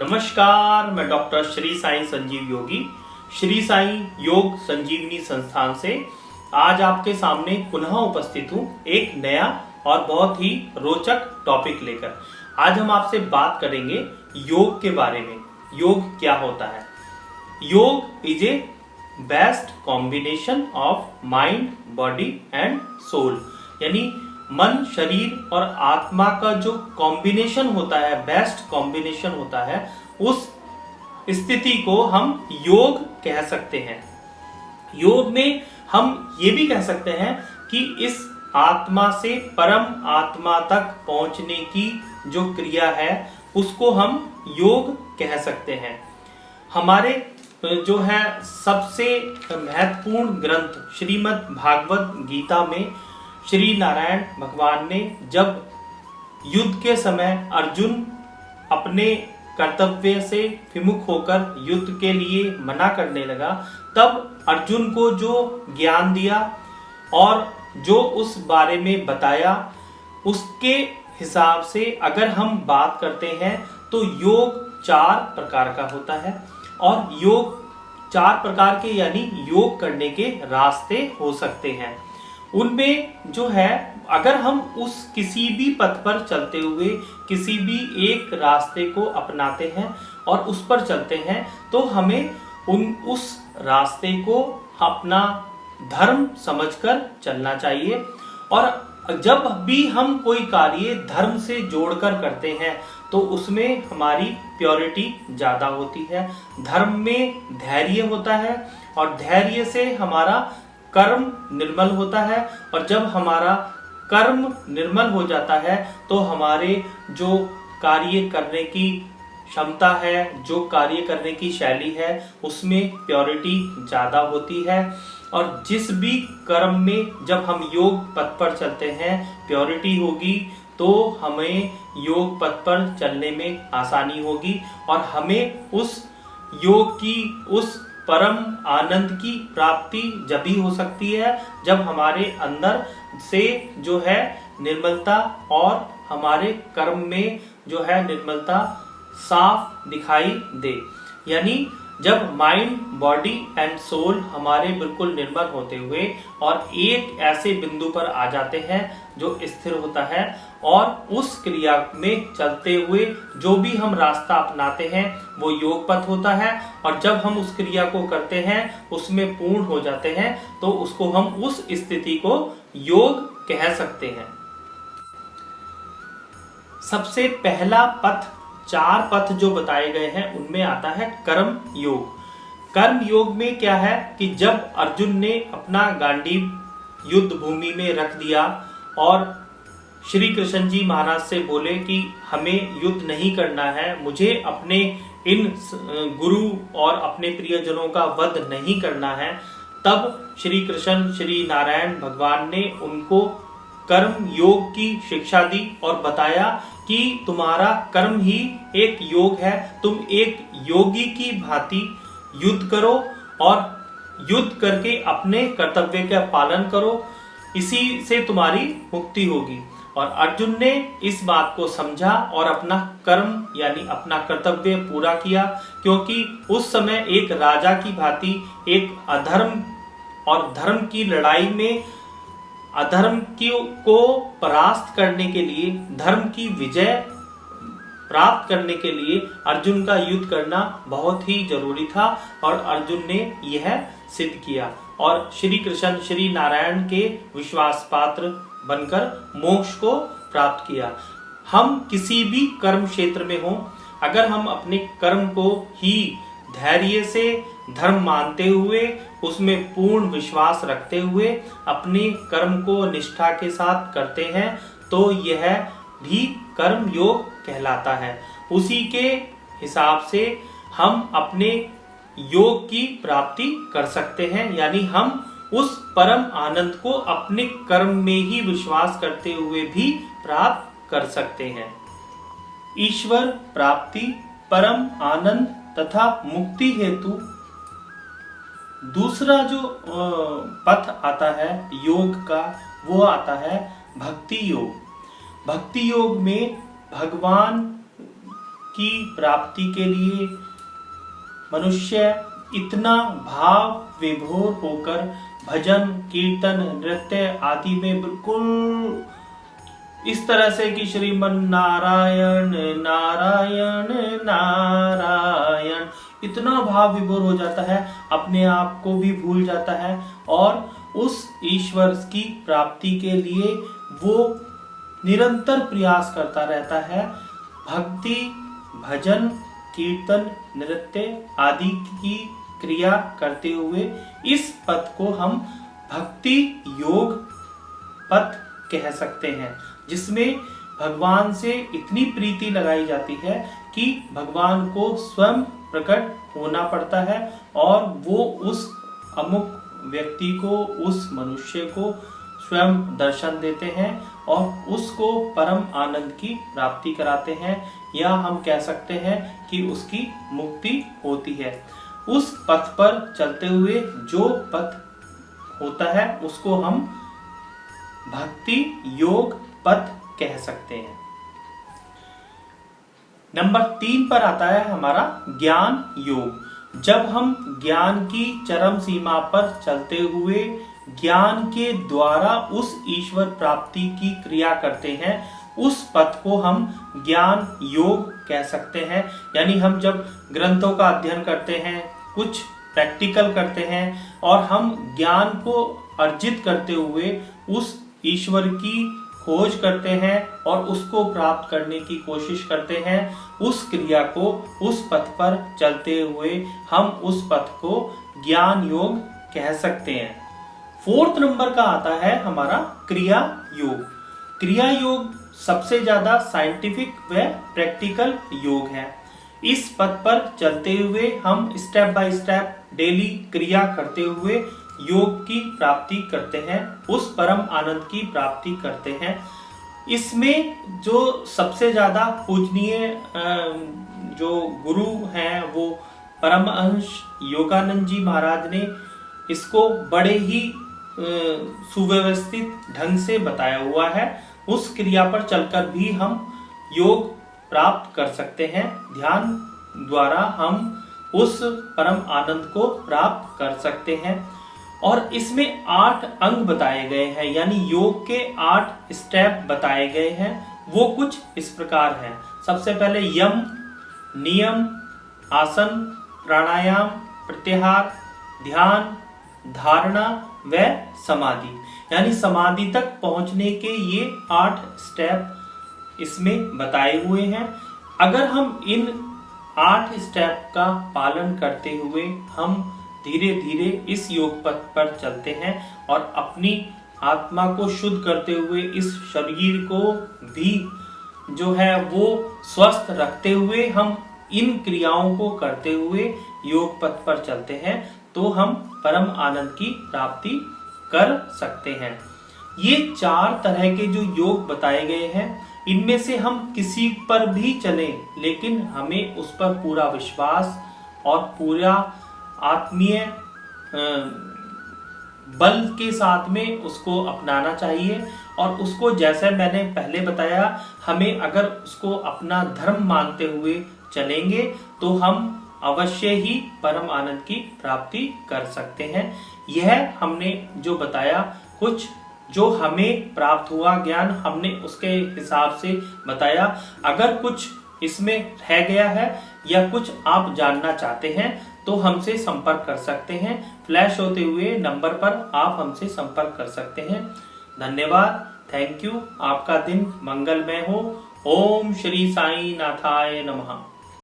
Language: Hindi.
नमस्कार, मैं डॉक्टर श्री साईं संजीव योगी श्री साईं योग संजीवनी संस्थान से आज आपके सामने पुनः उपस्थित हूँ एक नया और बहुत ही रोचक टॉपिक लेकर। आज हम आपसे बात करेंगे योग के बारे में। योग क्या होता है? Yoga is a best combination of mind, body and soul, यानी मन, शरीर और आत्मा का जो कॉम्बिनेशन होता है, बेस्ट कॉम्बिनेशन होता है, उस स्थिति को हम योग कह सकते हैं। योग में हम ये भी कह सकते हैं कि इस आत्मा से परम आत्मा तक पहुंचने की जो क्रिया है उसको हम योग कह सकते हैं। हमारे जो है सबसे महत्वपूर्ण ग्रंथ श्रीमद् भागवत गीता में श्री नारायण भगवान ने जब युद्ध के समय अर्जुन अपने कर्तव्य से विमुख होकर युद्ध के लिए मना करने लगा, तब अर्जुन को जो ज्ञान दिया और जो उस बारे में बताया, उसके हिसाब से अगर हम बात करते हैं तो योग 4 प्रकार का होता है। और योग 4 प्रकार के यानी योग करने के रास्ते हो सकते हैं। उनमें जो है, अगर हम उस किसी भी पथ पर चलते हुए किसी भी एक रास्ते को अपनाते हैं और उस पर चलते हैं तो हमें उस रास्ते को अपना धर्म समझकर चलना चाहिए। और जब भी हम कोई कार्य धर्म से जोड़कर करते हैं तो उसमें हमारी प्योरिटी ज्यादा होती है। धर्म में धैर्य होता है और धैर्य से हमारा कर्म निर्मल होता है, और जब हमारा कर्म निर्मल हो जाता है तो हमारे जो कार्य करने की क्षमता है, जो कार्य करने की शैली है, उसमें प्योरिटी ज्यादा होती है। और जिस भी कर्म में जब हम योग पथ पर चलते हैं प्योरिटी होगी तो हमें योग पथ पर चलने में आसानी होगी और हमें उस योग की, उस परम आनंद की प्राप्ति जब भी हो सकती है जब हमारे अंदर से जो है निर्मलता और हमारे कर्म में जो है निर्मलता साफ दिखाई दे। यानी जब माइंड, बॉडी एंड सोल हमारे बिल्कुल निर्मल होते हुए और एक ऐसे बिंदु पर आ जाते हैं जो स्थिर होता है, और उस क्रिया में चलते हुए जो भी हम रास्ता अपनाते हैं वो योग पथ होता है। और जब हम उस क्रिया को करते हैं, उसमें पूर्ण हो जाते हैं, तो उसको हम उस स्थिति को योग कह सकते हैं। सबसे पहला पथ, 4 पथ जो बताए गए हैं उनमें आता है कर्म योग। कर्म योग में क्या है कि जब अर्जुन ने अपना गांडीव युद्ध भूमि में रख दिया और श्री कृष्ण जी महाराज से बोले कि हमें युद्ध नहीं करना है, मुझे अपने इन गुरु और अपने प्रियजनों का वध नहीं करना है, तब श्री कृष्ण, श्री नारायण भगवान ने उनको कर्म योग की शिक्षा दी और बताया कि तुम्हारा कर्म ही एक योग है, तुम एक योगी की भांति युद्ध करो और युद्ध करके अपने कर्तव्य का पालन करो, इसी से तुम्हारी मुक्ति होगी। और अर्जुन ने इस बात को समझा और अपना कर्म यानी अपना कर्तव्य पूरा किया, क्योंकि उस समय एक राजा की भांति एक अधर्म और धर्म की लड़ाई में अधर्म को परास्त करने के लिए, धर्म की विजय प्राप्त करने के लिए अर्जुन का युद्ध करना बहुत ही जरूरी था और अर्जुन ने यह सिद्ध किया और श्री कृष्ण, श्री नारायण के विश्वास पात्र बनकर मोक्ष को प्राप्त किया। हम किसी भी कर्म क्षेत्र में हों, अगर हम अपने कर्म को ही धैर्य से धर्म मानते हुए, उसमें पूर्ण विश्वास रखते हुए अपने कर्म को निष्ठा के साथ करते हैं तो यह भी कर्म योग कहलाता है। उसी के हिसाब से हम अपने योग की प्राप्ति कर सकते हैं, यानी हम उस परम आनंद को अपने कर्म में ही विश्वास करते हुए भी प्राप्त कर सकते हैं। ईश्वर प्राप्ति, परम आनंद तथा मुक्ति हेतु दूसरा जो पथ आता है योग का, वो आता है भक्ति योग। भक्ति योग में भगवान की प्राप्ति के लिए मनुष्य इतना भाव विभोर होकर भजन कीर्तन नृत्य आदि में बिल्कुल इस तरह से कि श्रीमन नारायण नारायण नारायण इतना भाव विभोर हो जाता है, अपने आप को भी भूल जाता है और उस ईश्वर की प्राप्ति के लिए वो निरंतर प्रयास करता रहता है। भक्ति भजन कीर्तन नृत्य आदि की क्रिया करते हुए इस पथ को हम भक्ति योग पथ कह सकते हैं, जिसमें भगवान से इतनी प्रीति लगाई जाती है कि भगवान को स्वयं प्रकट होना पड़ता है और वो उस अमुक व्यक्ति को उस मनुष्य को स्वयं दर्शन देते हैं और उसको परम आनंद की प्राप्ति कराते हैं, या हम कह सकते हैं कि उसकी मुक्ति होती है। उस पथ पर चलते हुए जो पथ होता है उसको हम भक्ति योग पथ कह सकते हैं। नंबर 3 पर आता है हमारा ज्ञान योग। जब हम ज्ञान की चरम सीमा पर चलते हुए ज्ञान के द्वारा उस ईश्वर प्राप्ति की क्रिया करते हैं, उस पथ को हम ज्ञान योग कह सकते हैं। यानी हम जब ग्रंथों का अध्ययन करते हैं, कुछ प्रैक्टिकल करते हैं और हम ज्ञान को अर्जित करते हुए उस ईश्वर की खोज करते हैं और उसको प्राप्त करने की कोशिश करते हैं, उस क्रिया को उस पथ पर चलते हुए हम उस पथ को ज्ञान योग कह सकते हैं। 4th नंबर का आता है हमारा क्रिया योग। क्रिया योग सबसे ज्यादा साइंटिफिक व प्रैक्टिकल योग है। इस पथ पर चलते हुए हम स्टेप बाय स्टेप डेली क्रिया करते हुए योग की प्राप्ति करते हैं, उस परम आनंद की प्राप्ति करते हैं। इसमें जो सबसे ज्यादा पूजनीय जो गुरु हैं वो परमहंस योगानंद जी महाराज ने इसको बड़े ही सुव्यवस्थित ढंग से बताया हुआ है। उस क्रिया पर चलकर भी हम योग प्राप्त कर सकते हैं। ध्यान द्वारा हम उस परम आनंद को प्राप्त कर सकते हैं। और इसमें 8 अंग बताए गए हैं, यानी योग के 8 स्टेप बताए गए हैं। वो कुछ इस प्रकार हैं। सबसे पहले यम, नियम, आसन, प्राणायाम, प्रत्याहार, ध्यान, धारणा व समाधि। यानी समाधि तक पहुंचने के ये 8 स्टेप इसमें बताए हुए हैं। अगर हम इन 8 स्टेप का पालन करते हुए हम धीरे धीरे इस योग पथ पर चलते हैं और अपनी आत्मा को शुद्ध करते हुए इस शरीर को भी जो है वो स्वस्थ रखते हुए हम इन क्रियाओं को करते हुए योग पथ पर चलते हैं, तो हम परम आनंद की प्राप्ति कर सकते हैं। ये 4 तरह के जो योग बताए गए हैं, इनमें से हम किसी पर भी चलें, लेकिन हमें उस पर पूरा विश्वास और पूरा आत्मीय बल के साथ में उसको अपनाना चाहिए। और उसको जैसे मैंने पहले बताया, हमें अगर उसको अपना धर्म मानते हुए चलेंगे तो हम अवश्य ही परम आनंद की प्राप्ति कर सकते हैं। यह हमने जो बताया, कुछ जो हमें प्राप्त हुआ ज्ञान हमने उसके हिसाब से बताया। अगर कुछ इसमें रह गया है या कुछ आप जानना चाहते हैं तो हमसे संपर्क कर सकते हैं। फ्लैश होते हुए नंबर पर आप हमसे संपर्क कर सकते हैं। धन्यवाद, थैंक यू। आपका दिन मंगलमय हो। ओम श्री साई नाथाय नमः।